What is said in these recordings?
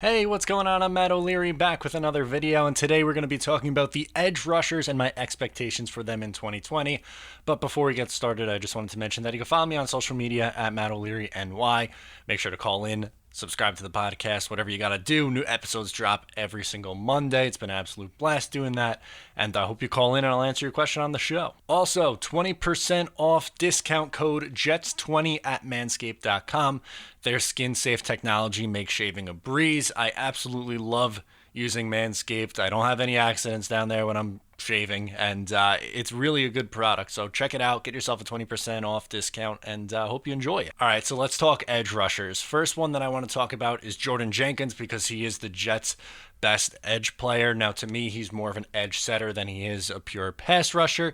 Hey, what's going on? I'm Matt O'Leary back with another video, and today we're going to be talking about the edge rushers and my expectations for them in 2020. But before we get started, I just wanted to mention that you can follow me on social media at Matt O'Leary NY. Make sure to call in, subscribe to the podcast, whatever you got to do. New episodes drop every single Monday. It's been an absolute blast doing that, and I hope you call in and I'll answer your question on the show. Also, 20% off discount code JETS20 at manscaped.com. Their skin-safe technology makes shaving a breeze. I absolutely love using Manscaped. I don't have any accidents down there when I'm shaving, and it's really a good product. So check it out. Get yourself a 20% off discount, and hope you enjoy it. All right, so let's talk edge rushers. First one that I want to talk about is Jordan Jenkins because he is the Jets' best edge player. Now, to me, he's more of an edge setter than he is a pure pass rusher,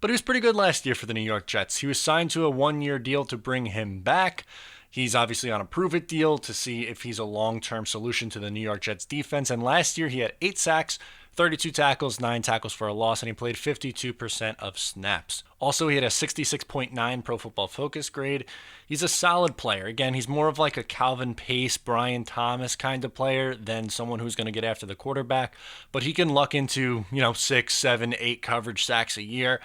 but he was pretty good last year for the New York Jets. He was signed to a one-year deal to bring him back. He's obviously on a prove-it deal to see if he's a long-term solution to the New York Jets defense. And last year he had 8 sacks, 32 tackles, 9 tackles for a loss, and he played 52% of snaps. Also, he had a 66.9 Pro Football Focus grade. He's a solid player. Again, he's more of like a Calvin Pace, Brian Thomas kind of player than someone who's going to get after the quarterback. But he can luck into, 6, 7, 8 coverage sacks a year.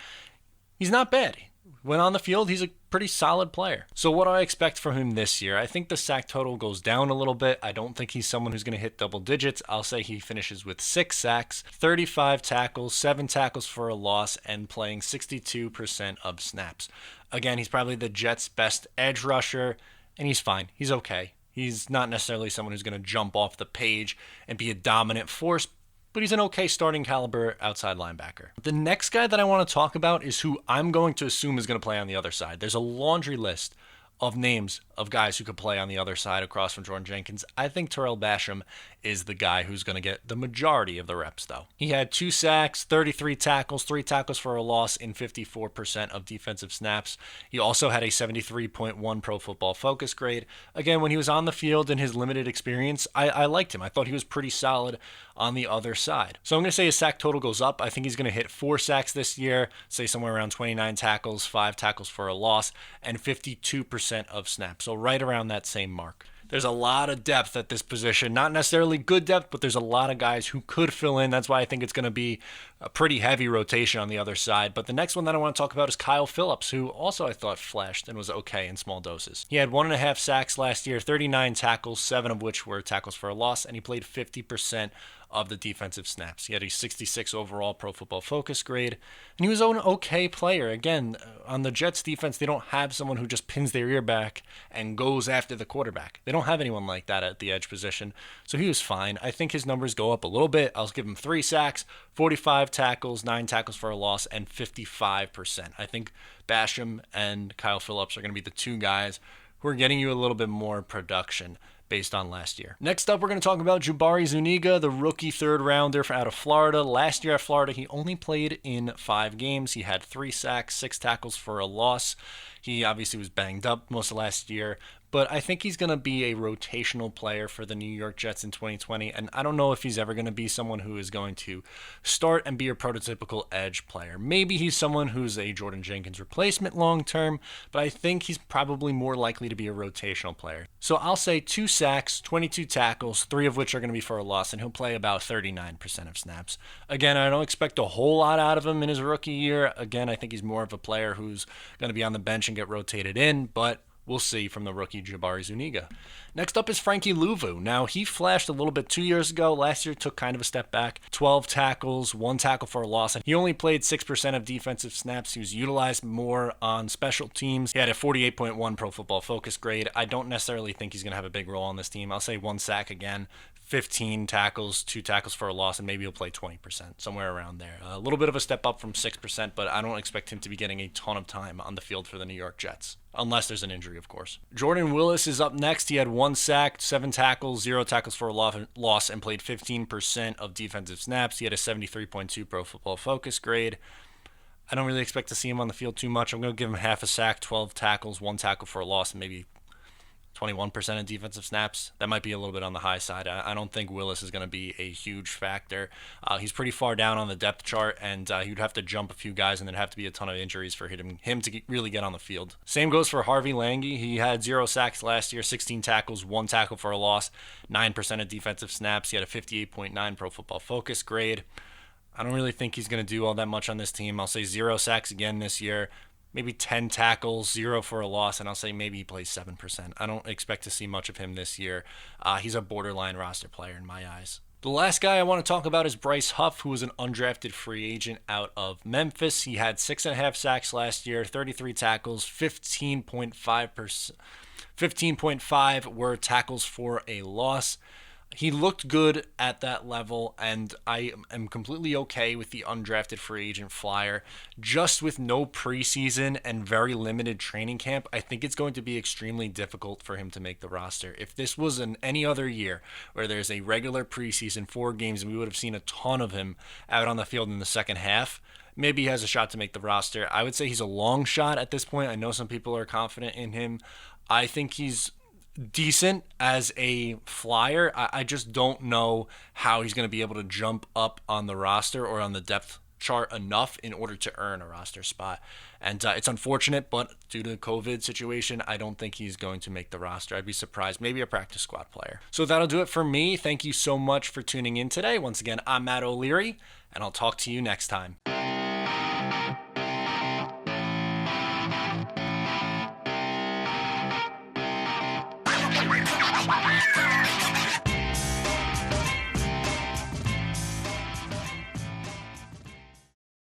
He's not bad. When on the field, he's a pretty solid player. So what do I expect from him this year? I think the sack total goes down a little bit. I don't think he's someone who's going to hit double digits. I'll say he finishes with 6 sacks, 35 tackles, 7 tackles for a loss, and playing 62% of snaps. Again, he's probably the Jets' best edge rusher, and he's fine. He's okay. He's not necessarily someone who's going to jump off the page and be a dominant force, but he's an okay starting caliber outside linebacker. The next guy that I want to talk about is who I'm going to assume is going to play on the other side. There's a laundry list of names of guys who could play on the other side across from Jordan Jenkins. I think Terrell Basham is the guy who's going to get the majority of the reps, though. He had 2 sacks, 33 tackles, 3 tackles for a loss in 54% of defensive snaps. He also had a 73.1 Pro Football Focus grade. Again, when he was on the field in his limited experience, I liked him. I thought he was pretty solid on the other side. So I'm going to say his sack total goes up. I think he's going to hit 4 sacks this year, say somewhere around 29 tackles, 5 tackles for a loss, and 52% of snaps. So right around that same mark. There's a lot of depth at this position. Not necessarily good depth, but there's a lot of guys who could fill in. That's why I think it's going to be a pretty heavy rotation on the other side. But the next one that I want to talk about is Kyle Phillips, who also I thought flashed and was okay in small doses. He had 1.5 sacks last year, 39 tackles, 7 of which were tackles for a loss, and he played 50% of the defensive snaps. He had a 66 overall Pro Football Focus grade, and he was an okay player. Again, on the Jets defense, they don't have someone who just pins their ear back and goes after the quarterback. They don't have anyone like that at the edge position, so he was fine. I think his numbers go up a little bit. I'll give him 3 sacks, 45 tackles, 9 tackles for a loss, and 55%. I think Basham and Kyle Phillips are going to be the 2 guys who are getting you a little bit more production based on last year. Next up, we're going to talk about Jabari Zuniga, the rookie 3rd rounder out of Florida. Last year at Florida, he only played in 5 games. He had 3 sacks, 6 tackles for a loss. He obviously was banged up most of last year, but I think he's going to be a rotational player for the New York Jets in 2020, and I don't know if he's ever going to be someone who is going to start and be a prototypical edge player. Maybe he's someone who's a Jordan Jenkins replacement long term, but I think he's probably more likely to be a rotational player. So I'll say 2 sacks, 22 tackles, 3 of which are going to be for a loss, and he'll play about 39% of snaps. Again, I don't expect a whole lot out of him in his rookie year. Again, I think he's more of a player who's going to be on the bench and get rotated in, but we'll see from the rookie Jabari Zuniga. Next up is Frankie Louvu. Now, he flashed a little bit 2 years ago. Last year took kind of a step back. 12 tackles, 1 tackle for a loss, and he only played 6% of defensive snaps. He was utilized more on special teams. He had a 48.1 Pro Football Focus grade. I don't necessarily think he's going to have a big role on this team. I'll say 1 sack again, 15 tackles, 2 tackles for a loss, and maybe he'll play 20%, somewhere around there. A little bit of a step up from 6%, but I don't expect him to be getting a ton of time on the field for the New York Jets, unless there's an injury, of course. Jordan Willis is up next. He had 1 sack, 7 tackles, 0 tackles for a loss, and played 15% of defensive snaps. He had a 73.2 Pro Football Focus grade. I don't really expect to see him on the field too much. I'm going to give him half a sack, 12 tackles, 1 tackle for a loss, and maybe 21% of defensive snaps. That might be a little bit on the high side. I don't think Willis is going to be a huge factor. He's pretty far down on the depth chart, and he would have to jump a few guys, and there'd have to be a ton of injuries for him to really get on the field. Same goes for Harvey Lange. He had 0 sacks last year, 16 tackles, 1 tackle for a loss, 9% of defensive snaps. He had a 58.9 Pro Football Focus grade. I don't really think he's going to do all that much on this team. I'll say 0 sacks again this year. Maybe 10 tackles, 0 for a loss, and I'll say maybe he plays 7%. I don't expect to see much of him this year. He's a borderline roster player in my eyes. The last guy I want to talk about is Bryce Huff, who was an undrafted free agent out of Memphis. He had 6.5 sacks last year, 33 tackles, 15.5 were tackles for a loss. He looked good at that level, and I am completely okay with the undrafted free agent flyer. Just with no preseason and very limited training camp, I think it's going to be extremely difficult for him to make the roster. If this was in any other year where there's a regular preseason, 4 games, and we would have seen a ton of him out on the field in the second half, maybe he has a shot to make the roster. I would say he's a long shot at this point. I know some people are confident in him. I think he's decent as a flyer. I just don't know how he's going to be able to jump up on the roster or on the depth chart enough in order to earn a roster spot. And it's unfortunate, but due to the COVID situation, I don't think he's going to make the roster. I'd be surprised. Maybe a practice squad player. So that'll do it for me. Thank you so much for tuning in today. Once again, I'm Matt O'Leary, and I'll talk to you next time.